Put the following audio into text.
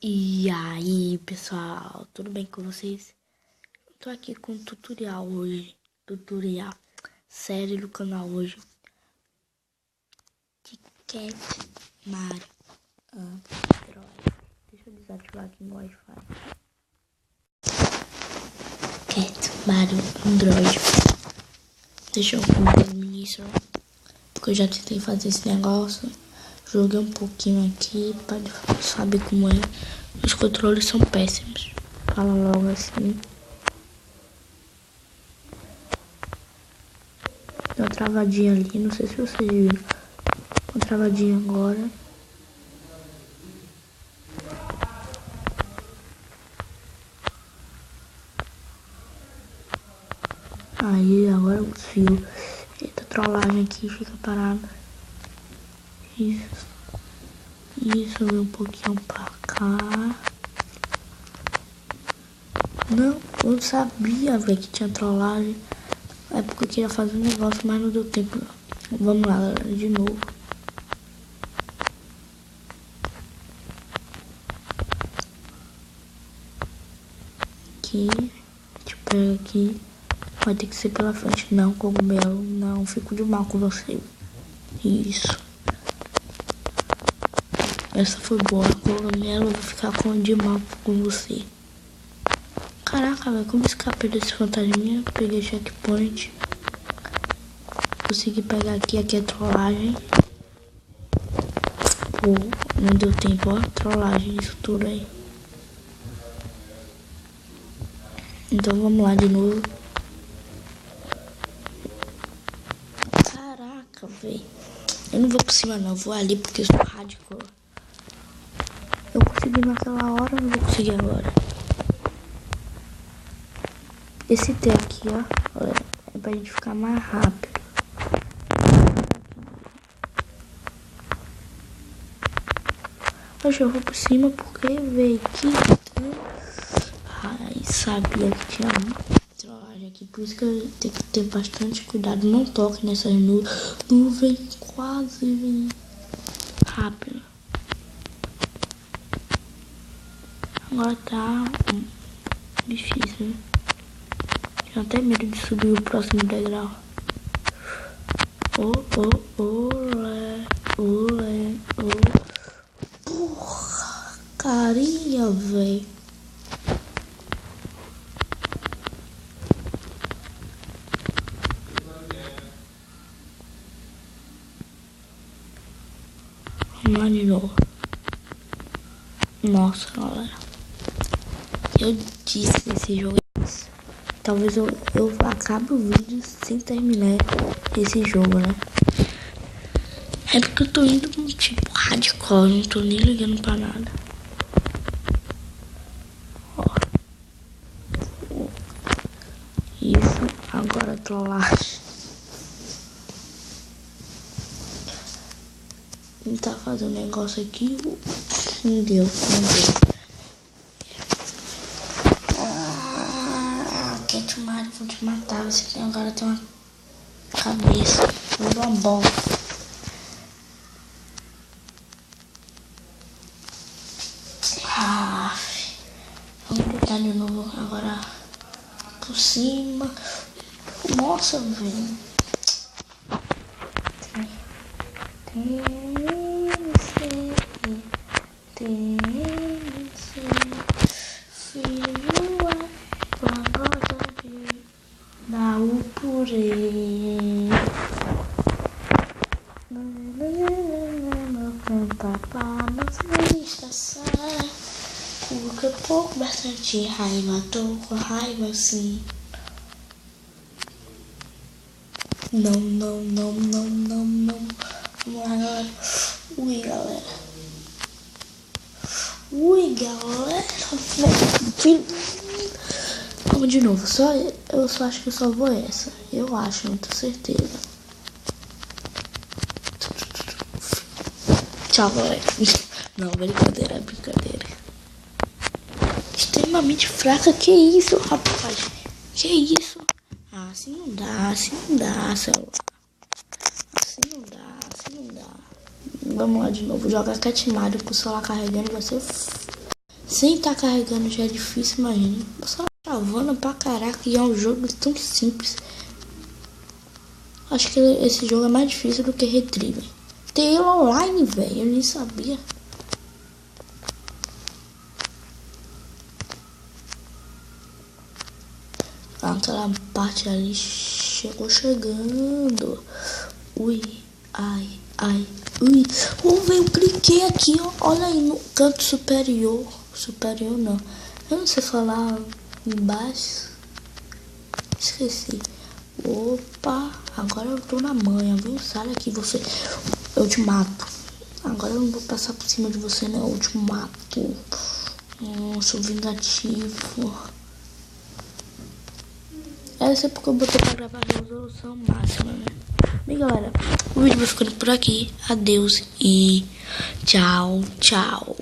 E aí, pessoal, tudo bem com vocês? Eu tô aqui com um tutorial hoje, série do canal hoje, de Cat Mario Android. Deixa eu desativar aqui no Wi-Fi. Cat Mario Android. Deixa eu colocar no início, porque eu já tentei fazer esse negócio. Joguei um pouquinho aqui para saber como é. Os controles são péssimos. Fala logo assim. Deu uma travadinha ali, não sei se vocês viram. Uma travadinha agora. Aí, agora eu consigo. Eita, trollagem aqui, fica parada. Isso. Isso, vem um pouquinho pra cá. Não, eu sabia, velho, que tinha trollagem. É porque eu queria fazer um negócio, mas não deu tempo. Vamos lá, galera, de novo. Aqui, a gente pega aqui. Vai ter que ser pela frente. Não, cogumelo, não, fico de mal com você. Isso. Essa foi boa, cogumelo, eu vou ficar de mal com você. Caraca, velho, como escapei desse fantasminha? Peguei checkpoint. Consegui pegar aqui é trollagem. Pô, não deu tempo, ó. Trollagem, isso tudo aí. Então vamos lá de novo. Caraca, velho. Eu não vou por cima não, eu vou ali porque eu sou hardcore. Eu consegui naquela hora, eu não vou conseguir agora. Esse T aqui, ó, é pra gente ficar mais rápido. Hoje eu vou por cima porque veio aqui. Ai, sabia que tinha trollagem aqui. Por isso que eu tenho que ter bastante cuidado. Não toque nessas nuvens. Quase vem rápido. Agora tá difícil, né? Tenho até medo de subir o próximo degrau. Olé. Porra, carinha, véi. Vamos lá de novo. Nossa, galera. Eu disse que esse jogo é isso. Talvez eu acabe o vídeo sem terminar esse jogo, né? É porque eu tô indo com tipo hardcore, não tô nem ligando pra nada. Ó. Isso, agora trollagem. Tentar fazer um negócio aqui. Não deu. Cat Mario, vou te matar. Você tem, agora tem uma cabeça. Vou dar uma bola. Vamos tentar de novo agora por cima. Nossa, velho. Filho é uma gosta de dar o purê. Papá, nossa estação. Porque pouco, bastante raiva. Tô com raiva assim. Não. Vamos lá, galera. Ui, galera. Vamos de novo. Eu só acho que eu só vou essa. Eu acho, não tenho certeza. Tchau, galera. Não, brincadeira. Extremamente fraca. Que isso, rapaz? Que isso? Assim não dá, celular. Assim não dá. Vamos lá de novo. Jogar Cat Mario com o celular carregando vai ser Sem estar carregando já é difícil, imagina. Só chavando pra caraca e é um jogo tão simples. Acho que esse jogo é mais difícil do que Retriever. Tem ele online, velho, eu nem sabia. Aquela parte ali chegou chegando. Ui, ai, ai, ui. Velho, eu cliquei aqui, ó. Olha aí no canto superior. Superior não. Eu não sei falar embaixo. Esqueci. Opa, agora eu tô na manha, viu? Sai aqui, você. Eu te mato. Agora eu não vou passar por cima de você, não. Eu te mato. Sou vingativo. Essa é porque eu botei pra gravar a resolução máxima, né? Bem, galera, o vídeo vai ficando por aqui. Adeus e tchau, tchau.